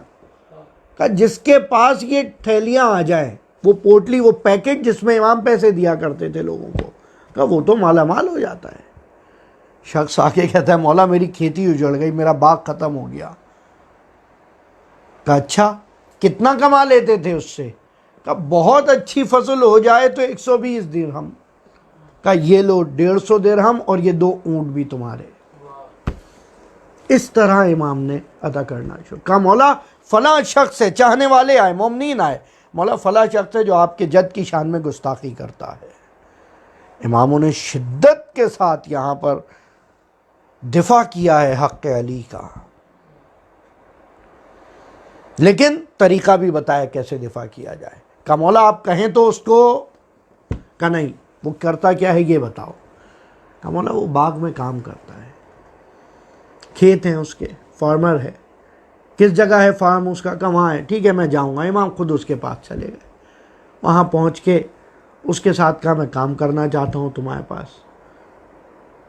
Speaker 2: کہ جس کے پاس یہ تھیلیاں آ جائیں، وہ پوٹلی، وہ پیکٹ جس میں امام پیسے دیا کرتے تھے لوگوں کو، کہ وہ تو مالا مال ہو جاتا ہے۔ شخص آ کے کہتا ہے مولا میری کھیتی اجڑ گئی، میرا باغ ختم ہو گیا۔ کہ اچھا کتنا کما لیتے تھے اس سے؟ کہ بہت اچھی فصل ہو جائے تو 120 درہم، کہ یہ لو 150 درہم اور یہ 2 اونٹ بھی تمہارے۔ اس طرح امام نے ادا کرنا شروع کہا مولا فلاں شخص ہے، چاہنے والے آئے، مومنین آئے، مولا فلاں شخص ہے جو آپ کے جد کی شان میں گستاخی کرتا ہے۔ اماموں نے شدت کے ساتھ یہاں پر دفاع کیا ہے حق علی کا، لیکن طریقہ بھی بتایا کیسے دفاع کیا جائے۔ کہ مولا آپ کہیں تو اس کو، کہ نہیں وہ کرتا کیا ہے یہ بتاؤ۔ کہ مولا وہ باغ میں کام کرتا ہے، کھیت ہیں اس کے، فارمر ہے۔ کس جگہ ہے فارم اس کا؟ کہ وہاں ہے۔ ٹھیک ہے میں جاؤں گا۔ امام خود اس کے پاس چلے گئے، وہاں پہنچ کے اس کے ساتھ کہا میں کام کرنا چاہتا ہوں تمہارے پاس،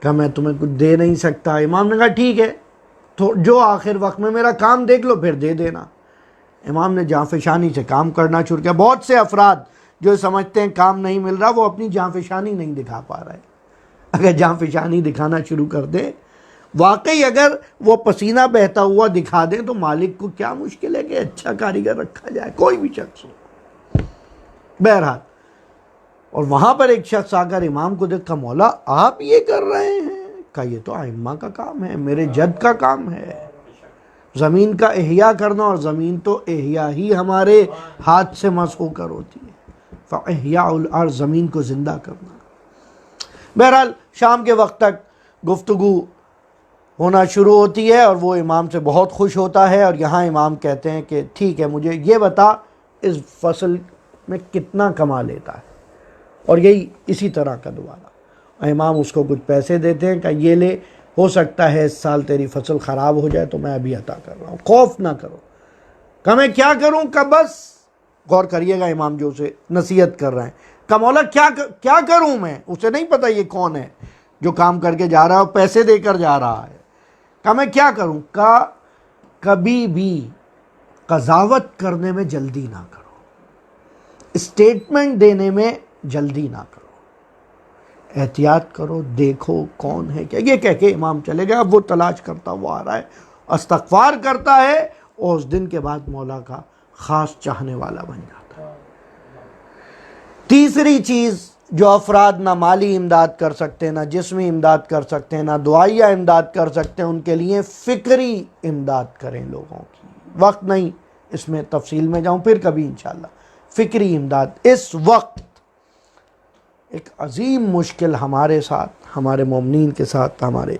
Speaker 2: کہ میں تمہیں کچھ دے نہیں سکتا۔ امام نے کہا ٹھیک ہے تو جو آخر وقت میں میرا کام دیکھ لو پھر دے دینا۔ امام نے جانفشانی سے کام کرنا شروع کیا۔ بہت سے افراد جو سمجھتے ہیں کام نہیں مل رہا، وہ اپنی جانفشانی نہیں دکھا پا رہے۔ اگر جانفشانی دکھانا شروع کر دیں، واقعی اگر وہ پسینہ بہتا ہوا دکھا دیں، تو مالک کو کیا مشکل ہے کہ اچھا کاریگر رکھا جائے، کوئی بھی شخص ہو۔ بہرحال، اور وہاں پر ایک شخص آ کر امام کو دیکھا مولا آپ یہ کر رہے ہیں؟ کہا یہ تو ائمہ کا کام ہے، میرے جد کا کام ہے، زمین کا احیاء کرنا، اور زمین تو احیاء ہی ہمارے ہاتھ سے مسح کر ہوتی ہے۔ فاحیاء الارض، زمین کو زندہ کرنا۔ بہرحال شام کے وقت تک گفتگو ہونا شروع ہوتی ہے اور وہ امام سے بہت خوش ہوتا ہے، اور یہاں امام کہتے ہیں کہ ٹھیک ہے مجھے یہ بتا اس فصل میں کتنا کما لیتا ہے، اور یہی اسی طرح کا دوبارہ امام اس کو کچھ پیسے دیتے ہیں کہ یہ لے، ہو سکتا ہے اس سال تیری فصل خراب ہو جائے تو میں ابھی عطا کر رہا ہوں، خوف نہ کرو۔ کہ میں کیا کروں؟ کہ بس غور کریے گا امام جو اسے نصیحت کر رہے ہیں، کہ مولا کیا کروں میں؟ اسے نہیں پتہ یہ کون ہے جو کام کر کے جا رہا ہے اور پیسے دے کر جا رہا ہے۔ کہ میں کیا کروں؟ کہ کبھی بھی قضاوت کرنے میں جلدی نہ کرو، اسٹیٹمنٹ دینے میں جلدی نہ کرو، احتیاط کرو، دیکھو کون ہے کیا۔ یہ کہہ کے امام چلے گئے۔ اب وہ تلاش کرتا وہ آ رہا ہے، استغفار کرتا ہے، اور اس دن کے بعد مولا کا خاص چاہنے والا بن جاتا ہے۔ تیسری چیز جو افراد نہ مالی امداد کر سکتے، نہ جسمی امداد کر سکتے، نہ دعائیہ امداد کر سکتے، ان کے لیے فکری امداد کریں لوگوں کی۔ وقت نہیں اس میں تفصیل میں جاؤں، پھر کبھی انشاءاللہ۔ فکری امداد اس وقت ایک عظیم مشکل ہمارے ساتھ، ہمارے مومنین کے ساتھ، ہمارے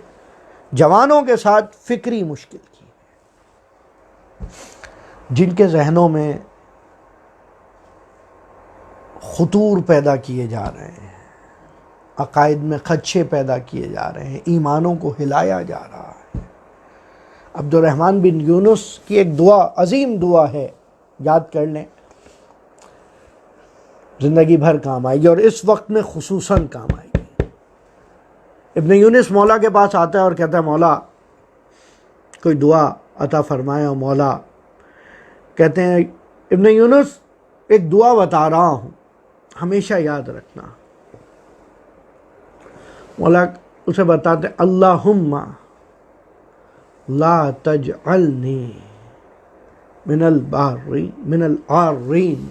Speaker 2: جوانوں کے ساتھ فکری مشکل کی، جن کے ذہنوں میں خطور پیدا کیے جا رہے ہیں، عقائد میں خدشے پیدا کیے جا رہے ہیں، ایمانوں کو ہلایا جا رہا ہے۔ عبد الرحمن بن یونس کی ایک دعا، عظیم دعا ہے، یاد کر لیں، زندگی بھر کام آئے گی، اور اس وقت میں خصوصاً کام آئے گی۔ ابن یونس مولا کے پاس آتا ہے اور کہتا ہے مولا کوئی دعا عطا فرمائے، اور مولا کہتے ہیں ابن یونس ایک دعا بتا رہا ہوں، ہمیشہ یاد رکھنا۔ مولا اسے بتاتے ہیں اللہم لا تجعلنی من العارین،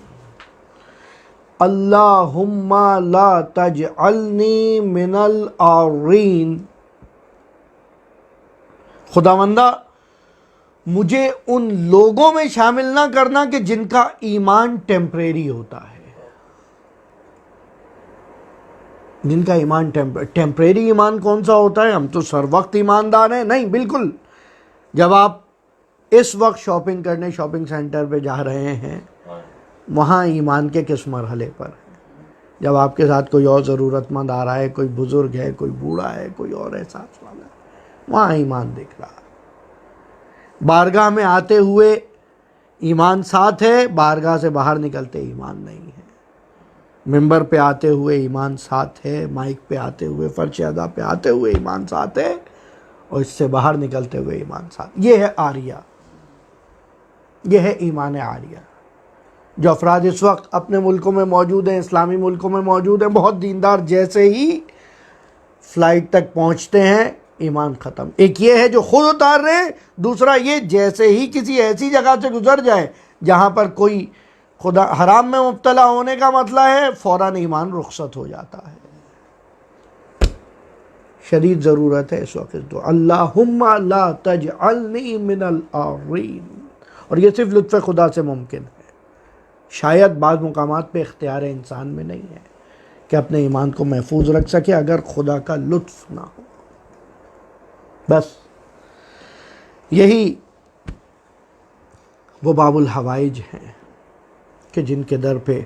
Speaker 2: اللہم لا تجعلنی من العارین، خداوندہ مجھے ان لوگوں میں شامل نہ کرنا کہ جن کا ایمان ٹیمپریری ہوتا ہے، جن کا ایمان ٹیمپریری ایمان کون سا ہوتا ہے؟ ہم تو سر وقت ایماندار ہیں، نہیں بالکل. جب آپ اس وقت شاپنگ کرنے شاپنگ سینٹر پہ جا رہے ہیں، وہاں ایمان کے کس مرحلے پر ہیں؟ جب آپ کے ساتھ کوئی اور ضرورت مند آ رہا ہے، کوئی بزرگ ہے، کوئی بوڑھا ہے، کوئی اور احساس والا ہے، وہاں ایمان دکھ رہا ہے. بارگاہ میں آتے ہوئے ایمان ساتھ ہے، بارگاہ سے باہر نکلتے ایمان نہیں ہے. ممبر پہ آتے ہوئے ایمان ساتھ ہے، مائک پہ آتے ہوئے، فرش ادا پہ آتے ہوئے ایمان ساتھ ہے، اور اس سے باہر نکلتے ہوئے ایمان ساتھ. یہ ہے عاریہ، یہ ہے ایمان عاریہ. جو افراد اس وقت اپنے ملکوں میں موجود ہیں، اسلامی ملکوں میں موجود ہیں، بہت دیندار، جیسے ہی فلائٹ تک پہنچتے ہیں ایمان ختم. ایک یہ ہے جو خود اتار رہے ہیں، دوسرا یہ جیسے ہی کسی ایسی جگہ سے گزر جائے جہاں پر کوئی خدا حرام میں مبتلا ہونے کا مسئلہ ہے، فوراً ایمان رخصت ہو جاتا ہے. شدید ضرورت ہے اس وقت تو اللہم لا تجعلنی من الآغرین. اور یہ صرف لطف خدا سے ممکن ہے، شاید بعض مقامات پہ اختیار انسان میں نہیں ہے کہ اپنے ایمان کو محفوظ رکھ سکے اگر خدا کا لطف نہ ہو. بس یہی وہ باب الحوائج ہیں کہ جن کے در پہ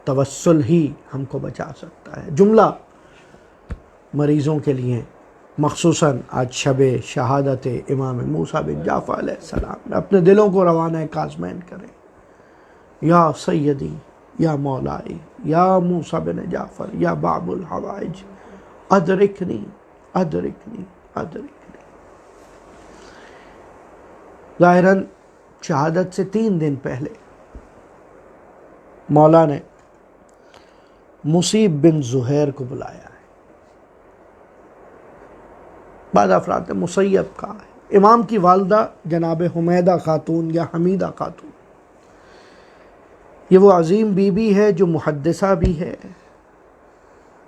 Speaker 2: توسل ہی ہم کو بچا سکتا ہے. جملہ مریضوں کے لیے، مخصوصاً آج شب شہادت امام موسیٰ بن جعفر علیہ السلام، اپنے دلوں کو روانہ کاظمین کریں. یا سیدی یا مولائی یا موسیٰ بن جعفر یا باب الحوائج ادرکنی ادرکنی ادرکنی. ظاہراً شہادت سے 3 دن پہلے مولا نے مصیب بن زہیر کو بلایا ہے. بعض افراد نے مسیب کہا ہے. امام کی والدہ جناب حمیدہ خاتون یا حمیدہ خاتون، یہ وہ عظیم بی بی ہے جو محدثہ بھی ہے،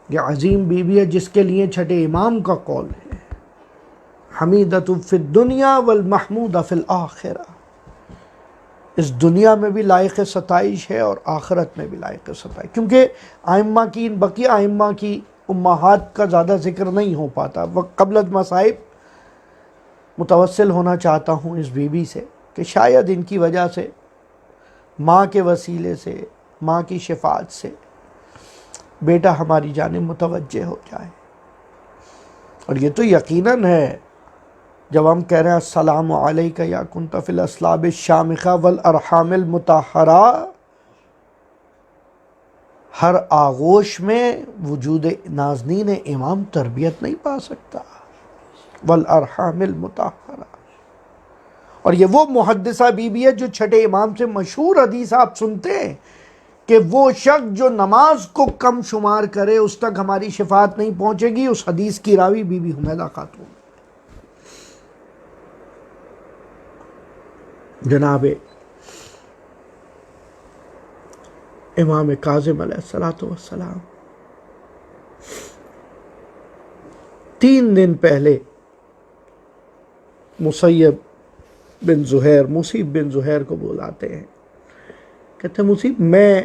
Speaker 2: یہ عظیم بی بی ہے جس کے لیے چھٹے امام کا قول ہے حمیدۃ فی الدنیا والمحمودہ فی الآخرہ. اس دنیا میں بھی لائق ستائش ہے اور آخرت میں بھی لائق ستائش، کیونکہ ائمہ کی، بقیہ ائمہ کی امہات کا زیادہ ذکر نہیں ہو پاتا. قبل مصائب متوسل ہونا چاہتا ہوں اس بی بی سے کہ شاید ان کی وجہ سے، ماں کے وسیلے سے، ماں کی شفاعت سے بیٹا ہماری جانب متوجہ ہو جائے. اور یہ تو یقیناً ہے جب ہم کہہ رہے ہیں السلام علیکہ یا کنت فی الاسلاب الشامخہ والارحام المطہرہ، ہر آغوش میں وجود نازنین امام تربیت نہیں پا سکتا. والارحام المطہرہ. اور یہ وہ محدثہ بی بی ہے جو چھٹے امام سے مشہور حدیث آپ سنتے ہیں کہ وہ شخص جو نماز کو کم شمار کرے اس تک ہماری شفاعت نہیں پہنچے گی. اس حدیث کی راوی بی بی حمیدہ خاتون. جناب امام کاظم علیہ السلام 3 دن پہلے مصیب بن زہیر کو بلاتے ہیں. کہتے ہیں مصیب میں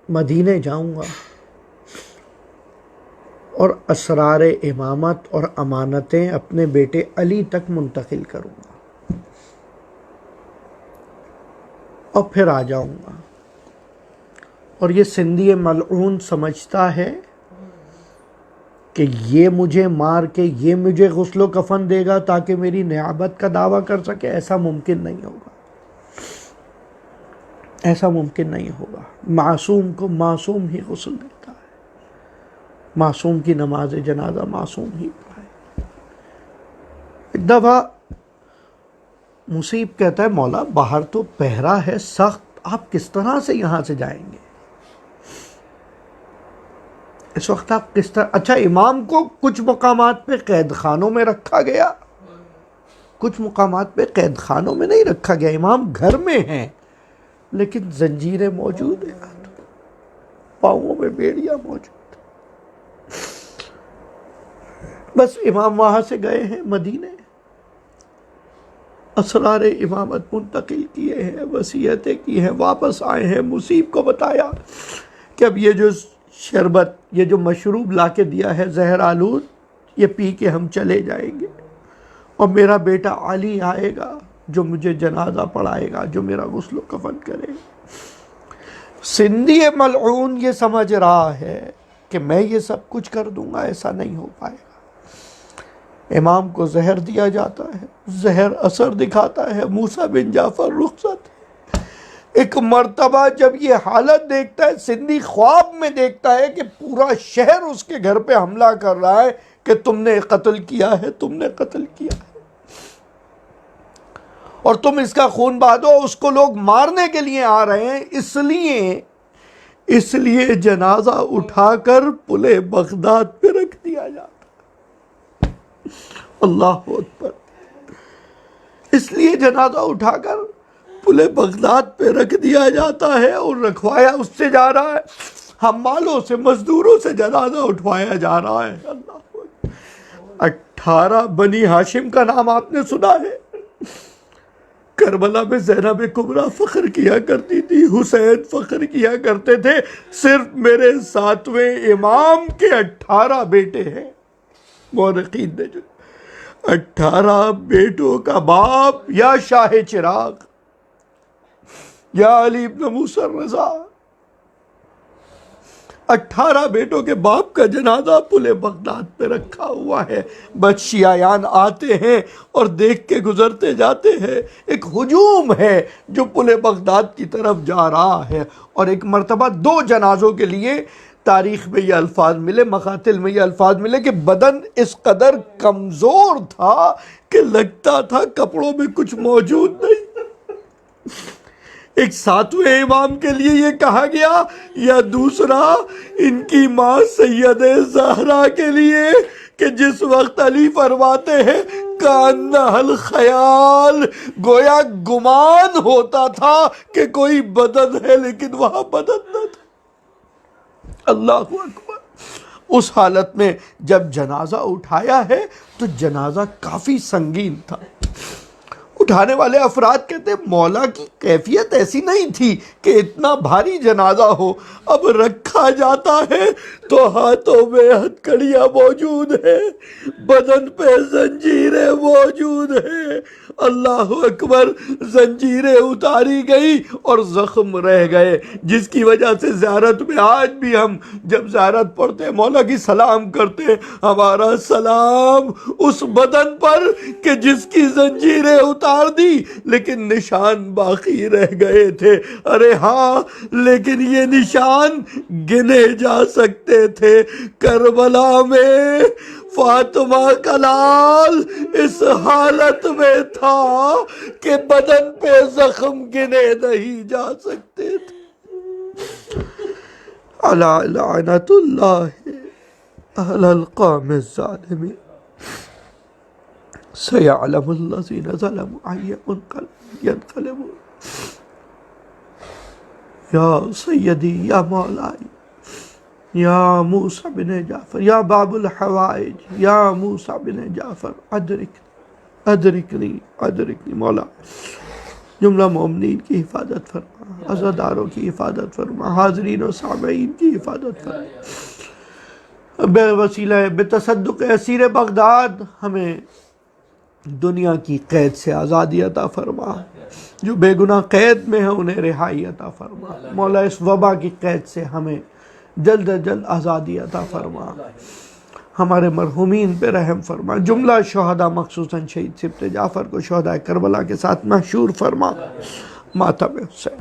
Speaker 2: مدینے جاؤں گا اور اسرار امامت اور امانتیں اپنے بیٹے علی تک منتقل کروں گا اور پھر آ جاؤں گا. اور یہ سندھی ملعون سمجھتا ہے کہ یہ مجھے مار کے یہ مجھے غسل و کفن دے گا تاکہ میری نیابت کا دعویٰ کر سکے. ایسا ممکن نہیں ہوگا، ایسا ممکن نہیں ہوگا. معصوم کو معصوم ہی غسل دیتا ہے، معصوم کی نماز جنازہ معصوم ہی پڑھائے. ایک دفعہ مصیب کہتا ہے مولا باہر تو پہرا ہے سخت، آپ کس طرح سے یہاں سے جائیں گے اس وقت؟ آپ کس طرح؟ اچھا امام کو کچھ مقامات پہ قید خانوں میں رکھا گیا، کچھ مقامات پہ قید خانوں میں نہیں رکھا گیا. امام گھر میں ہیں لیکن زنجیریں موجود ہیں، پاؤں میں بیڑیاں موجود. بس امام وہاں سے گئے ہیں مدینے. اسرار امامت منتقل کیے ہیں، وصیتیں کی ہیں، واپس آئے ہیں، مصیب کو بتایا کہ اب یہ جو شربت، یہ جو مشروب لا کے دیا ہے زہر آلود، یہ پی کے ہم چلے جائیں گے، اور میرا بیٹا علی آئے گا جو مجھے جنازہ پڑھائے گا، جو میرا غسل و کفن کرے گا۔ سندھی ملعون یہ سمجھ رہا ہے کہ میں یہ سب کچھ کر دوں گا، ایسا نہیں ہو پائے گا۔ امام کو زہر دیا جاتا ہے، زہر اثر دکھاتا ہے، موسیٰ بن جعفر رخصت۔ ایک مرتبہ جب یہ حالت دیکھتا ہے، سندھی خواب میں دیکھتا ہے کہ پورا شہر اس کے گھر پہ حملہ کر رہا ہے کہ تم نے قتل کیا ہے، تم نے قتل کیا ہے، اور تم اس کا خون بہادو، اس کو لوگ مارنے کے لیے آ رہے ہیں، اس لیے جنازہ اٹھا کر پل بغداد پہ رکھ دیا جاتا ہے۔ اللہ اکبر۔ اس لیے جنازہ اٹھا کر پل بغداد پہ رکھ دیا جاتا ہے، اور رکھوایا اس سے جا رہا ہے، حمالوں سے، مزدوروں سے جنازہ اٹھوایا جا رہا ہے۔ اللہ اکبر۔ 18 بنی ہاشم کا نام آپ نے سنا ہے؟ کربلا میں زینب کبریٰ فخر کیا کرتی تھی، حسین فخر کیا کرتے تھے، صرف میرے 7ویں امام کے 18 بیٹے ہیں۔ مورخین نے جو 18 بیٹوں کا باپ، یا شاہ چراغ، یا علی ابن موسیٰ الرضا، 18 بیٹوں کے باپ کا جنازہ پل بغداد پہ رکھا ہوا ہے۔ بس شیعیان آتے ہیں اور دیکھ کے گزرتے جاتے ہیں۔ ایک ہجوم ہے جو پل بغداد کی طرف جا رہا ہے، اور ایک مرتبہ 2 جنازوں کے لیے تاریخ میں یہ الفاظ ملے، مقاتل میں یہ الفاظ ملے کہ بدن اس قدر کمزور تھا کہ لگتا تھا کپڑوں میں کچھ موجود نہیں۔ ایک 7ویں امام کے لیے یہ کہا گیا، یا دوسرا ان کی ماں سید زہرا کے لیے کہ جس وقت علی فرماتے ہیں کَأَنَّهَا الْخَيَالِ، گویا گمان ہوتا تھا کہ کوئی بدن ہے لیکن وہاں بدن نہ تھا۔ اللہ اکبر۔ اس حالت میں جب جنازہ اٹھایا ہے تو جنازہ کافی سنگین تھا۔ اٹھانے والے افراد کہتے ہیں مولا کی کیفیت ایسی نہیں تھی کہ اتنا بھاری جنازہ ہو، اب رکھا جاتا ہے تو ہاتھوں میں ہتھکڑیاں موجود ہیں، بدن پہ زنجیریں موجود ہیں۔ اللہ اکبر۔ زنجیریں اتاری گئی اور زخم رہ گئے، جس کی وجہ سے زیارت میں آج بھی ہم جب زیارت پڑھتے ہیں مولا کی سلام کرتے ہیں، ہمارا سلام اس بدن پر کہ جس کی زنجیریں اتار دی لیکن نشان باقی رہ گئے تھے۔ ارے ہاں، لیکن یہ نشان گنے جا سکتے تھے۔ کربلا میں فاطمہ کا لال اس حالت میں تھا کہ بدن پہ زخم گنے نہیں جا سکتے تھے۔ الا لعنت اللہ علی القوم الظالمین، سیعلم الذین ظلموا ای منقلب ینقلبون۔ یا سیدی، یا مولائی، یا موسیٰ بن جعفر، یا باب الحوائج، یا موسیٰ بن جعفر، ادرکنی مولا، جملہ مومنین کی حفاظت فرما، عزاداروں کی حفاظت فرما، حاضرین و سامعین کی حفاظت فرما۔ بے وسیلہ بتصدق اسیر بغداد ہمیں دنیا کی قید سے آزادی عطا فرما، جو بے گناہ قید میں ہیں انہیں رہائی عطا فرما۔ مولا اس وبا کی قید سے ہمیں جلد از جلد آزادی عطا فرما، ہمارے مرحومین پہ رحم فرما، جملہ شہداء مخصوصاً شہید سبط جعفر کو شہداء کربلا کے ساتھ محشور فرما۔ ماتم حسین۔